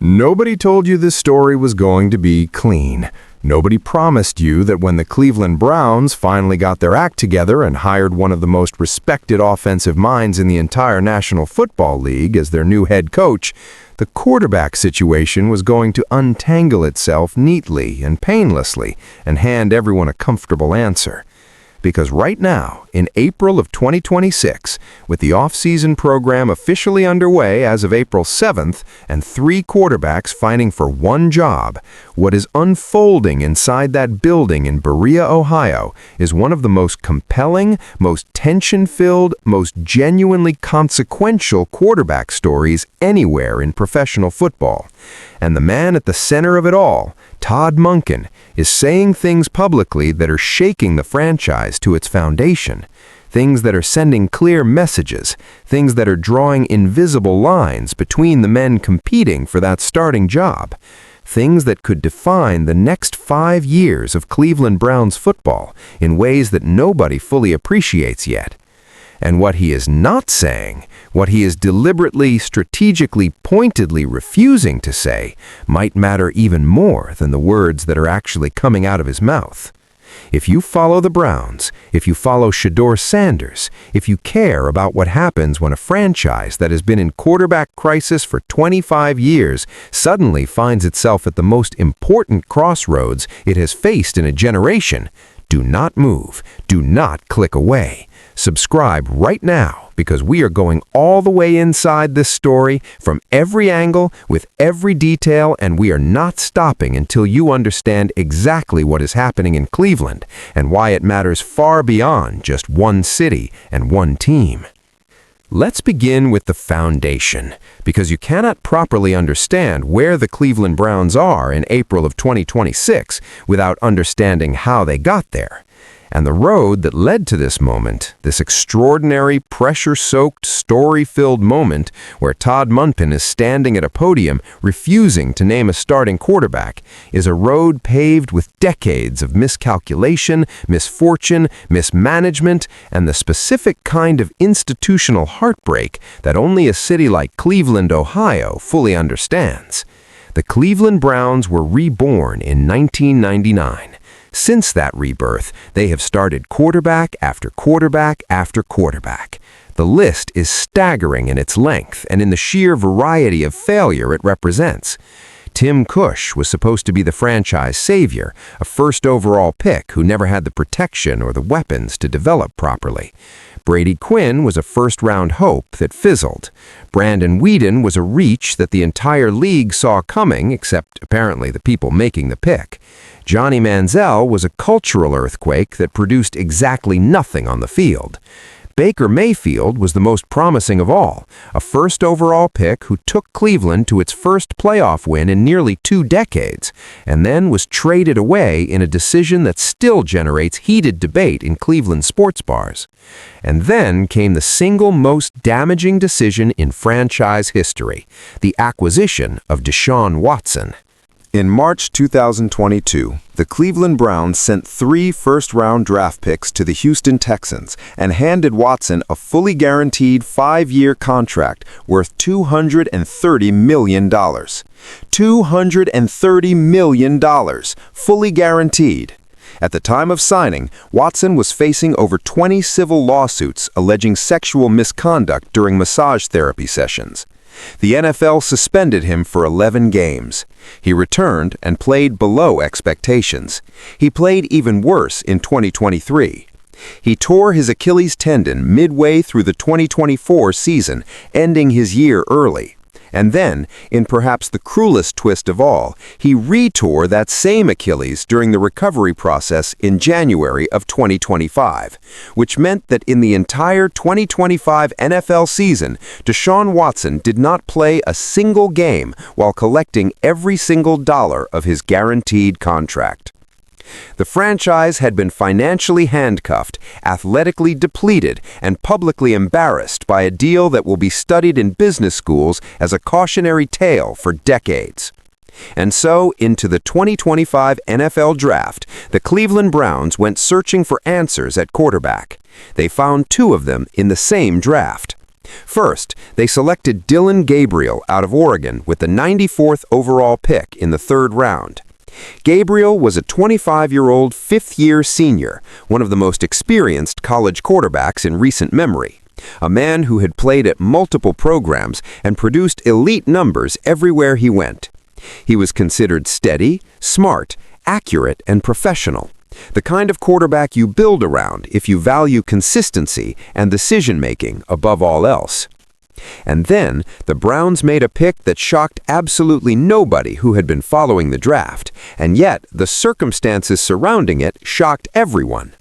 Nobody told you this story was going to be clean. Nobody promised you that when the Cleveland Browns finally got their act together and hired one of the most respected offensive minds in the entire National Football League as their new head coach, the quarterback situation was going to untangle itself neatly and painlessly and hand everyone a comfortable answer. Because right now, in April of 2026, with the off-season program officially underway as of April 7th and 3 quarterbacks fighting for one job, what is unfolding inside that building in Berea, Ohio, is one of the most compelling, most tension-filled, most genuinely consequential quarterback stories anywhere in professional football. And the man at the center of it all, Todd Monken, is saying things publicly that are shaking the franchise to its foundation, things that are sending clear messages, things that are drawing invisible lines between the men competing for that starting job, things that could define the next 5 years of Cleveland Browns football in ways that nobody fully appreciates yet. And what he is not saying, what he is deliberately, strategically, pointedly refusing to say, might matter even more than the words that are actually coming out of his mouth. If you follow the Browns, if you follow Shedeur Sanders, if you care about what happens when a franchise that has been in quarterback crisis for 25 years suddenly finds itself at the most important crossroads it has faced in a generation, do not move, do not click away. Subscribe right now because we are going all the way inside this story from every angle with every detail, and we are not stopping until you understand exactly what is happening in Cleveland and why it matters far beyond just one city and one team. Let's begin with the foundation, because you cannot properly understand where the Cleveland Browns are in April of 2026 without understanding how they got there. And the road that led to this moment, this extraordinary, pressure-soaked, story-filled moment where Todd Monken is standing at a podium refusing to name a starting quarterback, is a road paved with decades of miscalculation, misfortune, mismanagement, and the specific kind of institutional heartbreak that only a city like Cleveland, Ohio, fully understands. The Cleveland Browns were reborn in 1999. Since that rebirth, they have started quarterback after quarterback after quarterback. The list is staggering in its length and in the sheer variety of failure it represents. Tim Cush was supposed to be the franchise savior, a first overall pick who never had the protection or the weapons to develop properly. Brady Quinn was a first-round hope that fizzled. Brandon Weeden was a reach that the entire league saw coming, except apparently the people making the pick. Johnny Manziel was a cultural earthquake that produced exactly nothing on the field. Baker Mayfield was the most promising of all, a first overall pick who took Cleveland to its first playoff win in nearly 2 decades, and then was traded away in a decision that still generates heated debate in Cleveland sports bars. And then came the single most damaging decision in franchise history, the acquisition of Deshaun Watson. In March 2022, the Cleveland Browns sent 3 first-round draft picks to the Houston Texans and handed Watson a fully guaranteed 5-year contract worth $230 million. $230 million, fully guaranteed. At the time of signing, Watson was facing over 20 civil lawsuits alleging sexual misconduct during massage therapy sessions. The NFL suspended him for 11 games. He returned and played below expectations. He played even worse in 2023. He tore his Achilles tendon midway through the 2024 season, ending his year early. And then, in perhaps the cruelest twist of all, he re-tore that same Achilles during the recovery process in January of 2025, which meant that in the entire 2025 NFL season, Deshaun Watson did not play a single game while collecting every single dollar of his guaranteed contract. The franchise had been financially handcuffed, athletically depleted, and publicly embarrassed by a deal that will be studied in business schools as a cautionary tale for decades. And so, into the 2025 NFL Draft, the Cleveland Browns went searching for answers at quarterback. They found 2 of them in the same draft. First, they selected Gabriel out of Oregon with the 94th overall pick in the third round. Gabriel was a 25-year-old fifth-year senior, one of the most experienced college quarterbacks in recent memory, a man who had played at multiple programs and produced elite numbers everywhere he went. He was considered steady, smart, accurate, and professional, the kind of quarterback you build around if you value consistency and decision-making above all else. And then, the Browns made a pick that shocked absolutely nobody who had been following the draft, and yet the circumstances surrounding it shocked everyone.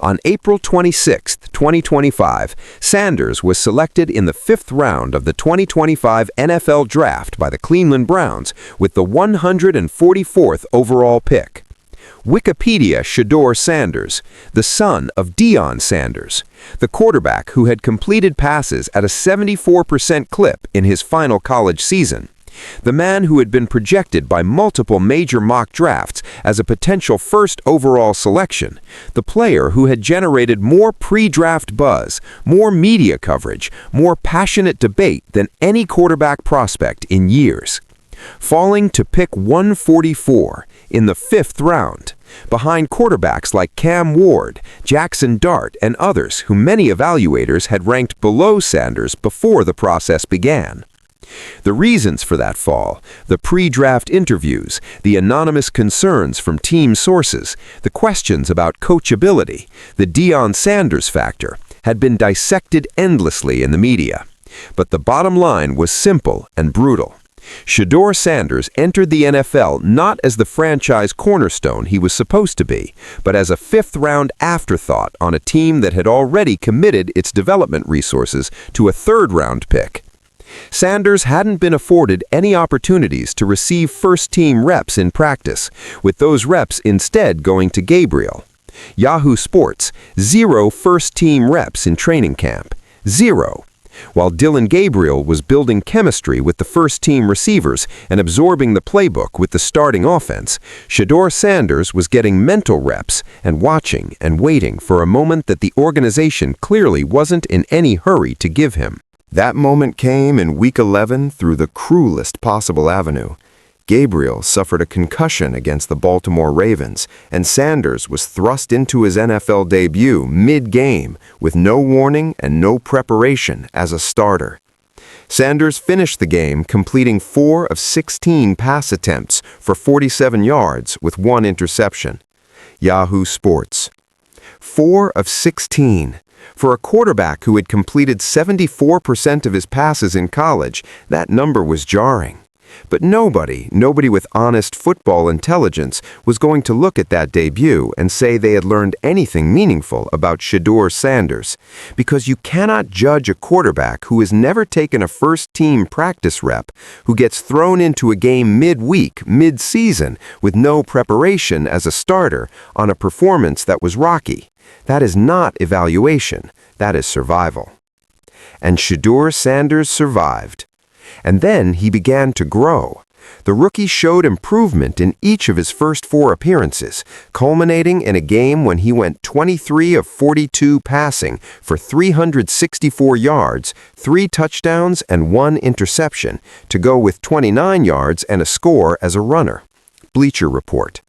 On April 26, 2025, Sanders was selected in the 5th round of the 2025 NFL Draft by the Cleveland Browns with the 144th overall pick. Wikipedia Shedeur Sanders, the son of Deion Sanders, the quarterback who had completed passes at a 74% clip in his final college season, the man who had been projected by multiple major mock drafts as a potential first overall selection, the player who had generated more pre-draft buzz, more media coverage, more passionate debate than any quarterback prospect in years. Falling to pick 144 in the 5th round, behind quarterbacks like Cam Ward, Jackson Dart, and others who many evaluators had ranked below Sanders before the process began. The reasons for that fall, the pre-draft interviews, the anonymous concerns from team sources, the questions about coachability, the Deion Sanders factor, had been dissected endlessly in the media. But the bottom line was simple and brutal. Shedeur Sanders entered the NFL not as the franchise cornerstone he was supposed to be, but as a 5th-round afterthought on a team that had already committed its development resources to a 3rd-round pick. Sanders hadn't been afforded any opportunities to receive first-team reps in practice, with those reps instead going to Gabriel. Yahoo Sports, 0 first-team reps in training camp. 0. While Gabriel was building chemistry with the first-team receivers and absorbing the playbook with the starting offense, Shedeur Sanders was getting mental reps and watching and waiting for a moment that the organization clearly wasn't in any hurry to give him. That moment came in Week 11 through the cruelest possible avenue. Gabriel suffered a concussion against the Baltimore Ravens, and Sanders was thrust into his NFL debut mid-game with no warning and no preparation as a starter. Sanders finished the game completing 4 of 16 pass attempts for 47 yards with 1 interception. Yahoo Sports. 4 of 16. For a quarterback who had completed 74% of his passes in college, that number was jarring. But nobody with honest football intelligence was going to look at that debut and say they had learned anything meaningful about Shedeur Sanders, because you cannot judge a quarterback who has never taken a first-team practice rep, who gets thrown into a game mid-week, mid-season, with no preparation as a starter on a performance that was rocky. That is not evaluation, that is survival. And Shedeur Sanders survived. And then he began to grow. The rookie showed improvement in each of his first 4 appearances, culminating in a game when he went 23 of 42 passing for 364 yards, 3 touchdowns, and 1 interception, to go with 29 yards and a score as a runner. Bleacher Report.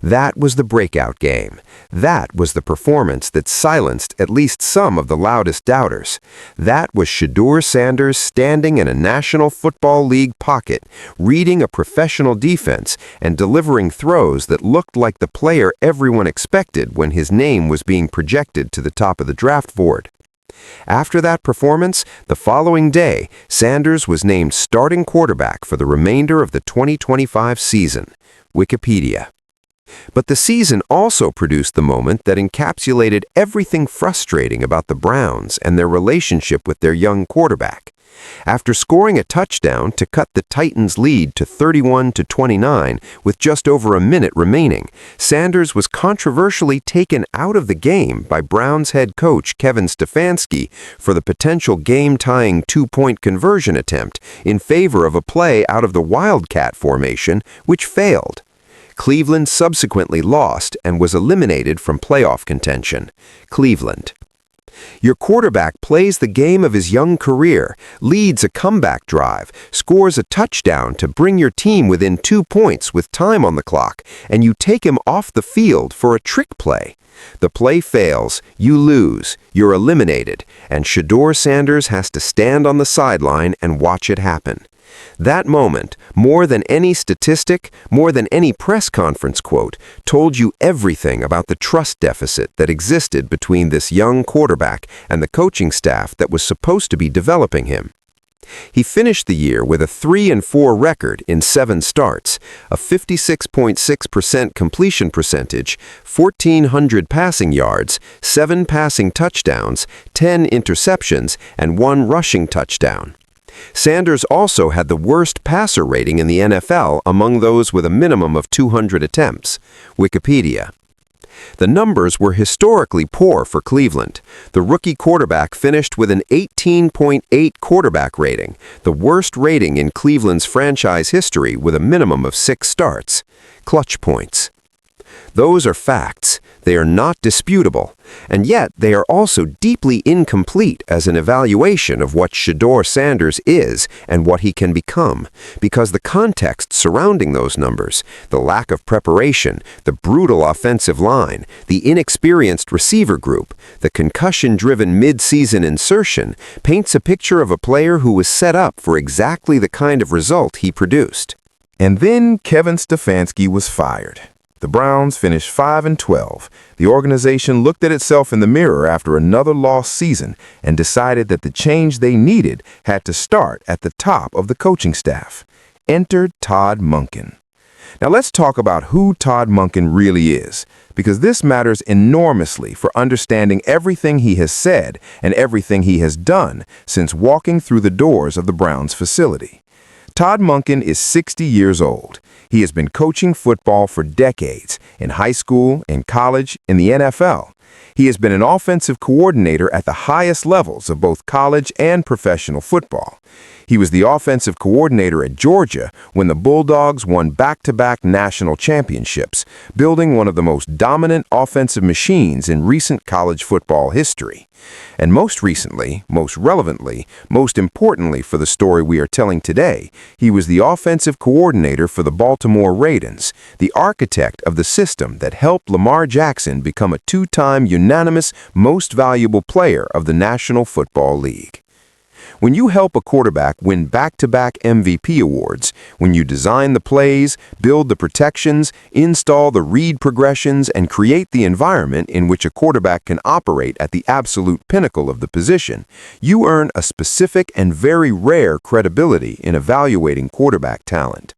That was the breakout game. That was the performance that silenced at least some of the loudest doubters. That was Shedeur Sanders standing in a National Football League pocket, reading a professional defense and delivering throws that looked like the player everyone expected when his name was being projected to the top of the draft board. After that performance, the following day, Sanders was named starting quarterback for the remainder of the 2025 season. Wikipedia. But the season also produced the moment that encapsulated everything frustrating about the Browns and their relationship with their young quarterback. After scoring a touchdown to cut the Titans' lead to 31-29 with just over a minute remaining, Sanders was controversially taken out of the game by Browns head coach Kevin Stefanski for the potential game-tying 2-point conversion attempt in favor of a play out of the Wildcat formation, which failed. Cleveland subsequently lost and was eliminated from playoff contention. Cleveland. Your quarterback plays the game of his young career, leads a comeback drive, scores a touchdown to bring your team within 2 points with time on the clock, and you take him off the field for a trick play. The play fails, you lose, you're eliminated, and Shedeur Sanders has to stand on the sideline and watch it happen. That moment, more than any statistic, more than any press conference quote, told you everything about the trust deficit that existed between this young quarterback and the coaching staff that was supposed to be developing him. He finished the year with a 3-4 record in 7 starts, a 56.6% completion percentage, 1,400 passing yards, 7 passing touchdowns, 10 interceptions, and 1 rushing touchdown. Sanders also had the worst passer rating in the NFL among those with a minimum of 200 attempts. Wikipedia. The numbers were historically poor for Cleveland. The rookie quarterback finished with an 18.8 quarterback rating, the worst rating in Cleveland's franchise history with a minimum of 6 starts. Clutch points. Those are facts. They are not disputable, and yet they are also deeply incomplete as an evaluation of what Shedeur Sanders is and what he can become, because the context surrounding those numbers, the lack of preparation, the brutal offensive line, the inexperienced receiver group, the concussion-driven mid-season insertion, paints a picture of a player who was set up for exactly the kind of result he produced. And then Kevin Stefanski was fired. The Browns finished 5-12. The organization looked at itself in the mirror after another lost season and decided that the change they needed had to start at the top of the coaching staff. Enter Todd Monken. Now let's talk about who Todd Monken really is, because this matters enormously for understanding everything he has said and everything he has done since walking through the doors of the Browns facility. Todd Monken is 60 years old. He has been coaching football for decades, in high school, in college, in the NFL. He has been an offensive coordinator at the highest levels of both college and professional football. He was the offensive coordinator at Georgia when the Bulldogs won back-to-back national championships, building one of the most dominant offensive machines in recent college football history. And most recently, most relevantly, most importantly for the story we are telling today, he was the offensive coordinator for the Baltimore Ravens, the architect of the system that helped Lamar Jackson become a 2-time unanimous most valuable player of the National Football League. When you help a quarterback win back-to-back MVP awards, when you design the plays, build the protections, install the read progressions, and create the environment in which a quarterback can operate at the absolute pinnacle of the position, you earn a specific and very rare credibility in evaluating quarterback talent.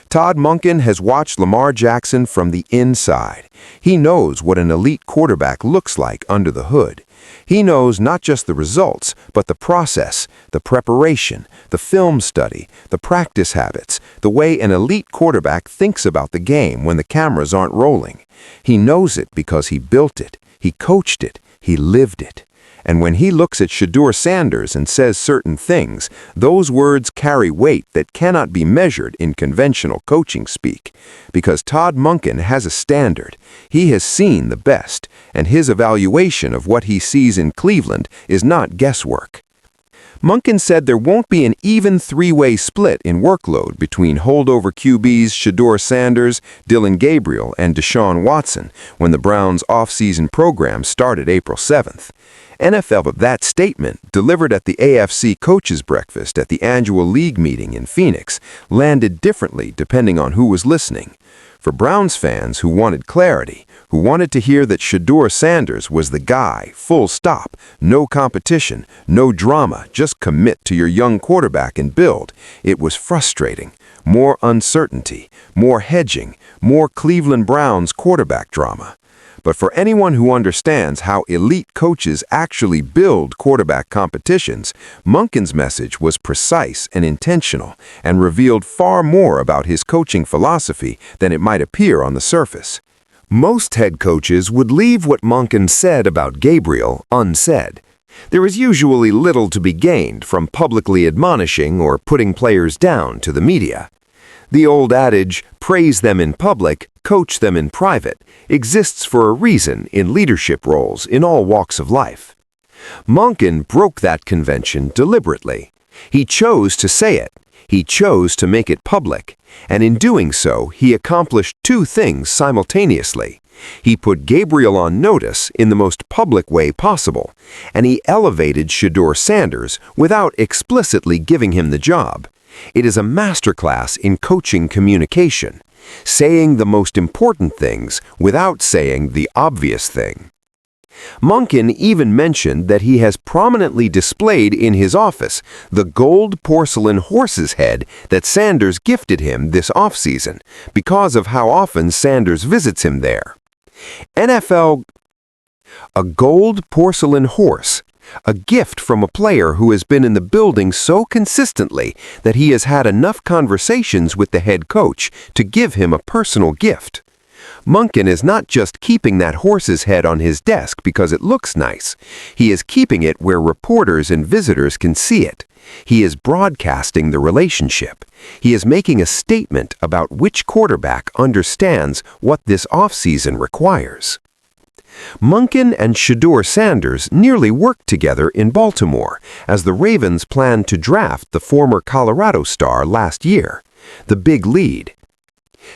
Todd Monken has watched Lamar Jackson from the inside. He knows what an elite quarterback looks like under the hood. He knows not just the results, but the process, the preparation, the film study, the practice habits, the way an elite quarterback thinks about the game when the cameras aren't rolling. He knows it because he built it, he coached it, he lived it. And when he looks at Shedeur Sanders and says certain things, those words carry weight that cannot be measured in conventional coaching speak. Because Todd Monken has a standard. He has seen the best, and his evaluation of what he sees in Cleveland is not guesswork. Monken said there won't be an even 3-way split in workload between holdover QBs Shedeur Sanders, Dillon Gabriel, and Deshaun Watson when the Browns' off-season program started April 7th. NFL of that statement, delivered at the AFC Coaches Breakfast at the annual league meeting in Phoenix, landed differently depending on who was listening. For Browns fans who wanted clarity, who wanted to hear that Shedeur Sanders was the guy, full stop, no competition, no drama, just commit to your young quarterback and build, it was frustrating. More uncertainty, more hedging, more Cleveland Browns quarterback drama. But for anyone who understands how elite coaches actually build quarterback competitions, Monken's message was precise and intentional and revealed far more about his coaching philosophy than it might appear on the surface. Most head coaches would leave what Monken said about Gabriel unsaid. There is usually little to be gained from publicly admonishing or putting players down to the media. The old adage, praise them in public, coach them in private, exists for a reason in leadership roles in all walks of life. Monken broke that convention deliberately. He chose to say it. He chose to make it public. And in doing so, he accomplished two things simultaneously. He put Gabriel on notice in the most public way possible, and he elevated Shedeur Sanders without explicitly giving him the job. It is a masterclass in coaching communication, saying the most important things without saying the obvious thing. Monken even mentioned that he has prominently displayed in his office the gold porcelain horse's head that Sanders gifted him this offseason because of how often Sanders visits him there. A gold porcelain horse, a gift from a player who has been in the building so consistently that he has had enough conversations with the head coach to give him a personal gift. Monken is not just keeping that horse's head on his desk because it looks nice. He is keeping it where reporters and visitors can see it. He is broadcasting the relationship. He is making a statement about which quarterback understands what this offseason requires. Monken and Shedeur Sanders nearly worked together in Baltimore as the Ravens planned to draft the former Colorado star last year, the big lead.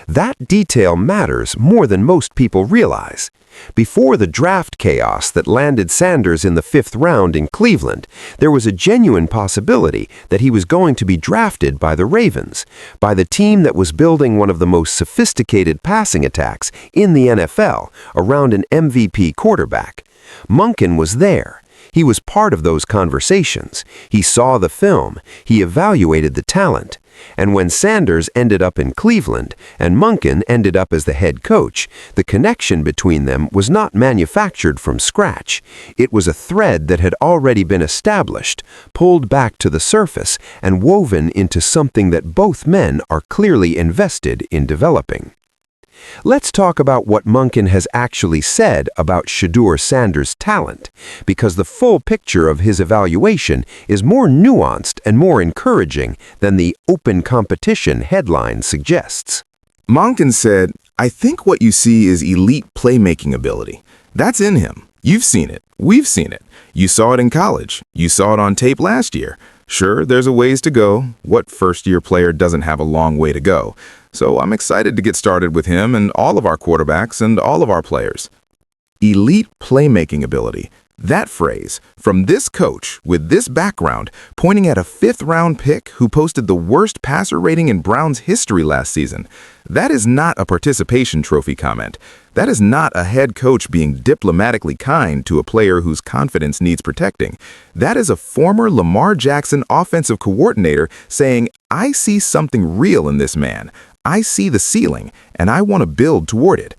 That detail matters more than most people realize. Before the draft chaos that landed Sanders in the 5th round in Cleveland, there was a genuine possibility that he was going to be drafted by the Ravens, by the team that was building one of the most sophisticated passing attacks in the NFL around an MVP quarterback. Monken was there. He was part of those conversations. He saw the film. He evaluated the talent. And when Sanders ended up in Cleveland and Monken ended up as the head coach, the connection between them was not manufactured from scratch. It was a thread that had already been established, pulled back to the surface, and woven into something that both men are clearly invested in developing. Let's talk about what Monken has actually said about Shedeur Sanders' talent, because the full picture of his evaluation is more nuanced and more encouraging than the open competition headline suggests. Monken said, "I think what you see is elite playmaking ability. That's in him. You've seen it. We've seen it. You saw it in college. You saw it on tape last year. Sure, there's a ways to go. What first-year player doesn't have a long way to go? So I'm excited to get started with him and all of our quarterbacks and all of our players." Elite playmaking ability. That phrase, from this coach with this background, pointing at a 5th-round pick who posted the worst passer rating in Browns history last season, that is not a participation trophy comment. That is not a head coach being diplomatically kind to a player whose confidence needs protecting. That is a former Lamar Jackson offensive coordinator saying, "I see something real in this man. I see the ceiling, and I want to build toward it."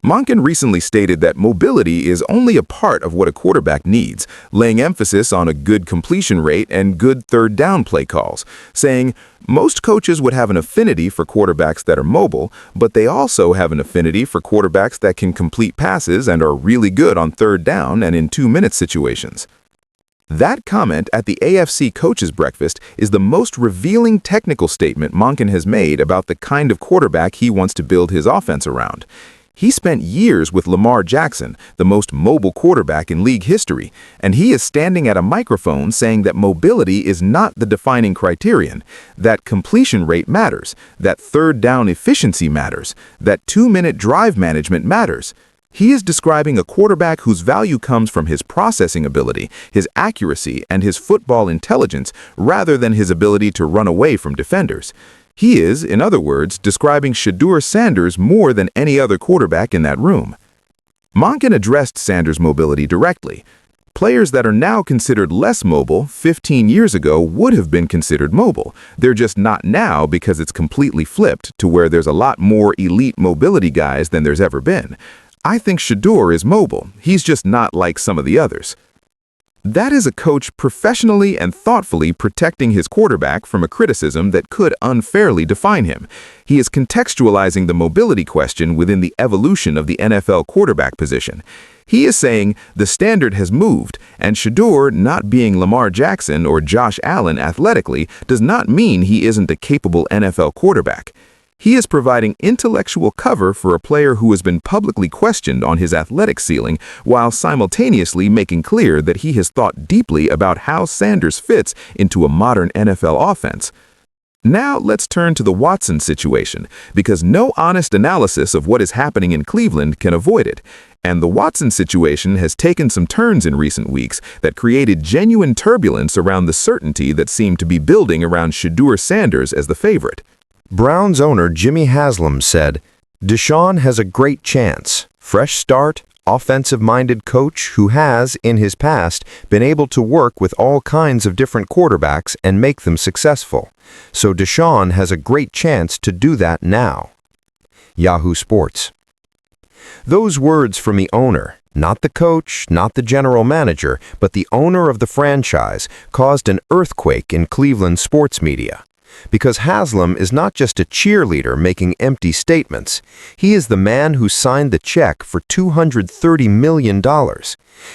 Monken recently stated that mobility is only a part of what a quarterback needs, laying emphasis on a good completion rate and good third down play calls, saying, "Most coaches would have an affinity for quarterbacks that are mobile, but they also have an affinity for quarterbacks that can complete passes and are really good on third down and in 2-minute situations." That comment at the AFC Coaches Breakfast is the most revealing technical statement Monken has made about the kind of quarterback he wants to build his offense around. He spent years with Lamar Jackson, the most mobile quarterback in league history, and he is standing at a microphone saying that mobility is not the defining criterion, that completion rate matters, that third down efficiency matters, that 2-minute drive management matters. He is describing a quarterback whose value comes from his processing ability, his accuracy, and his football intelligence rather than his ability to run away from defenders. He is, in other words, describing Shedeur Sanders more than any other quarterback in that room. Monken addressed Sanders' mobility directly. Players that are now considered less mobile 15 years ago would have been considered mobile. They're just not now because it's completely flipped to where there's a lot more elite mobility guys than there's ever been. I think Shedeur is mobile. He's just not like some of the others. That is a coach professionally and thoughtfully protecting his quarterback from a criticism that could unfairly define him. He is contextualizing the mobility question within the evolution of the NFL quarterback position. He is saying the standard has moved, and Shedeur not being Lamar Jackson or Josh Allen athletically does not mean he isn't a capable NFL quarterback. He is providing intellectual cover for a player who has been publicly questioned on his athletic ceiling, while simultaneously making clear that he has thought deeply about how Sanders fits into a modern NFL offense. Now let's turn to the Watson situation, because no honest analysis of what is happening in Cleveland can avoid it. And the Watson situation has taken some turns in recent weeks that created genuine turbulence around the certainty that seemed to be building around Shedeur Sanders as the favorite. Browns owner Jimmy Haslam said, "Deshaun has a great chance. Fresh start, offensive-minded coach who has, in his past, been able to work with all kinds of different quarterbacks and make them successful. So Deshaun has a great chance to do that now." Yahoo Sports. Those words from the owner, not the coach, not the general manager, but the owner of the franchise, caused an earthquake in Cleveland sports media. Because Haslam is not just a cheerleader making empty statements. He is the man who signed the check for $230 million.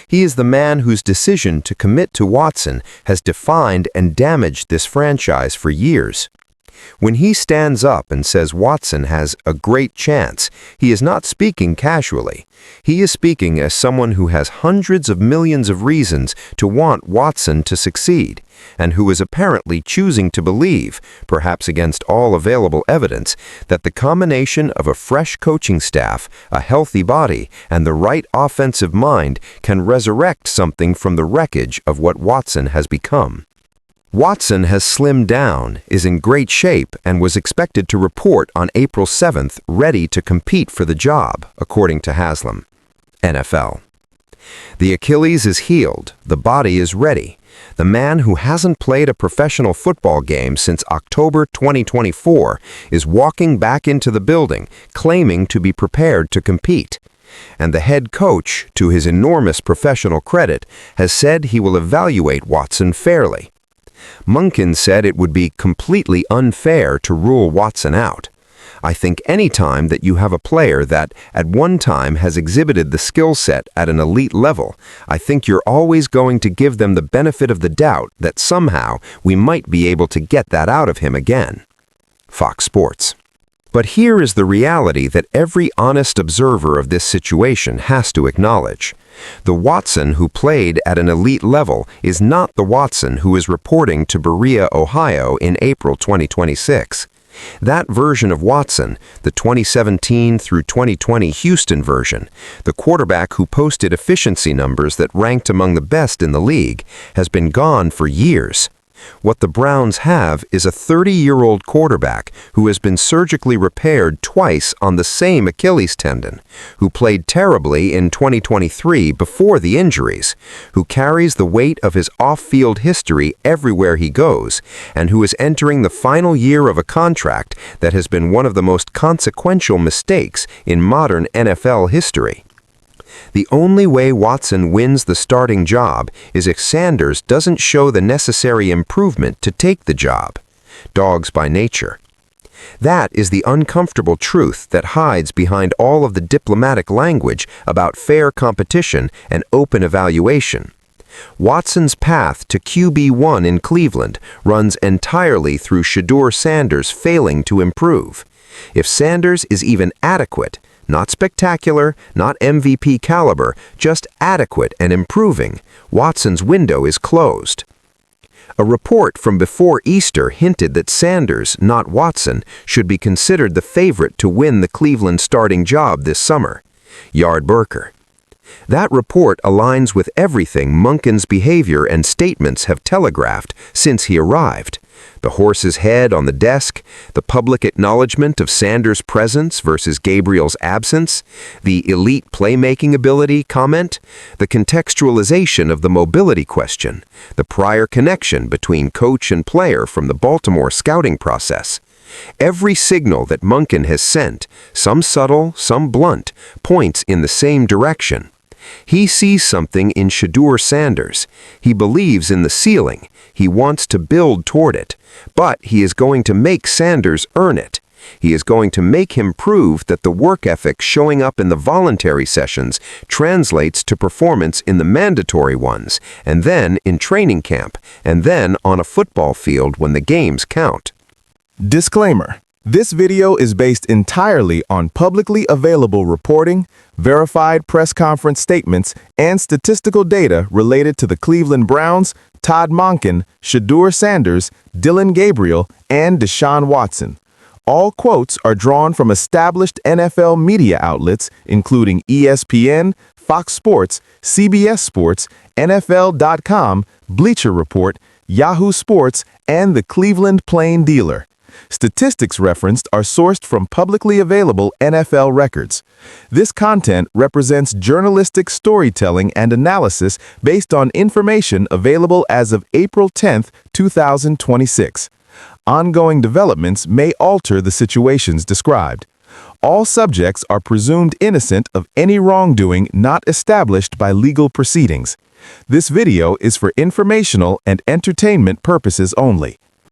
He is the man whose decision to commit to Watson has defined and damaged this franchise for years. When he stands up and says Watson has a great chance, he is not speaking casually. He is speaking as someone who has hundreds of millions of reasons to want Watson to succeed, and who is apparently choosing to believe, perhaps against all available evidence, that the combination of a fresh coaching staff, a healthy body, and the right offensive mind can resurrect something from the wreckage of what Watson has become. Watson has slimmed down, is in great shape, and was expected to report on April 7th ready to compete for the job, according to Haslam. NFL. The Achilles is healed, the body is ready. The man who hasn't played a professional football game since October 2024 is walking back into the building, claiming to be prepared to compete. And the head coach, to his enormous professional credit, has said he will evaluate Watson fairly. Monken said it would be completely unfair to rule Watson out. "I think any time that you have a player that, at one time, has exhibited the skill set at an elite level, I think you're always going to give them the benefit of the doubt that somehow we might be able to get that out of him again." Fox Sports. But here is the reality that every honest observer of this situation has to acknowledge. The Watson who played at an elite level is not the Watson who is reporting to Berea, Ohio in April 2026. That version of Watson, the 2017 through 2020 Houston version, the quarterback who posted efficiency numbers that ranked among the best in the league, has been gone for years. What the Browns have is a 30-year-old quarterback who has been surgically repaired twice on the same Achilles tendon, who played terribly in 2023 before the injuries, who carries the weight of his off-field history everywhere he goes, and who is entering the final year of a contract that has been one of the most consequential mistakes in modern NFL history. The only way Watson wins the starting job is if Sanders doesn't show the necessary improvement to take the job. Dogs by nature. That is the uncomfortable truth that hides behind all of the diplomatic language about fair competition and open evaluation. Watson's path to QB1 in Cleveland runs entirely through Shedeur Sanders failing to improve. If Sanders is even adequate, not spectacular, not MVP caliber, just adequate and improving, Watson's window is closed. A report from before Easter hinted that Sanders, not Watson, should be considered the favorite to win the Cleveland starting job this summer. Yardberger. That report aligns with everything Monken's behavior and statements have telegraphed since he arrived. The horse's head on the desk, the public acknowledgement of Sanders' presence versus Gabriel's absence, the elite playmaking ability comment, the contextualization of the mobility question, the prior connection between coach and player from the Baltimore scouting process. Every signal that Monken has sent, some subtle, some blunt, points in the same direction. He sees something in Shedeur Sanders. He believes in the ceiling. He wants to build toward it. But he is going to make Sanders earn it. He is going to make him prove that the work ethic showing up in the voluntary sessions translates to performance in the mandatory ones, and then in training camp, and then on a football field when the games count. Disclaimer: This video is based entirely on publicly available reporting, verified press conference statements, and statistical data related to the Cleveland Browns, Todd Monken, Shedeur Sanders, Dillon Gabriel, and Deshaun Watson. All quotes are drawn from established NFL media outlets, including ESPN, Fox Sports, CBS Sports, NFL.com, Bleacher Report, Yahoo Sports, and the Cleveland Plain Dealer. Statistics referenced are sourced from publicly available NFL records. This content represents journalistic storytelling and analysis based on information available as of April 10, 2026. Ongoing developments may alter the situations described. All subjects are presumed innocent of any wrongdoing not established by legal proceedings. This video is for informational and entertainment purposes only.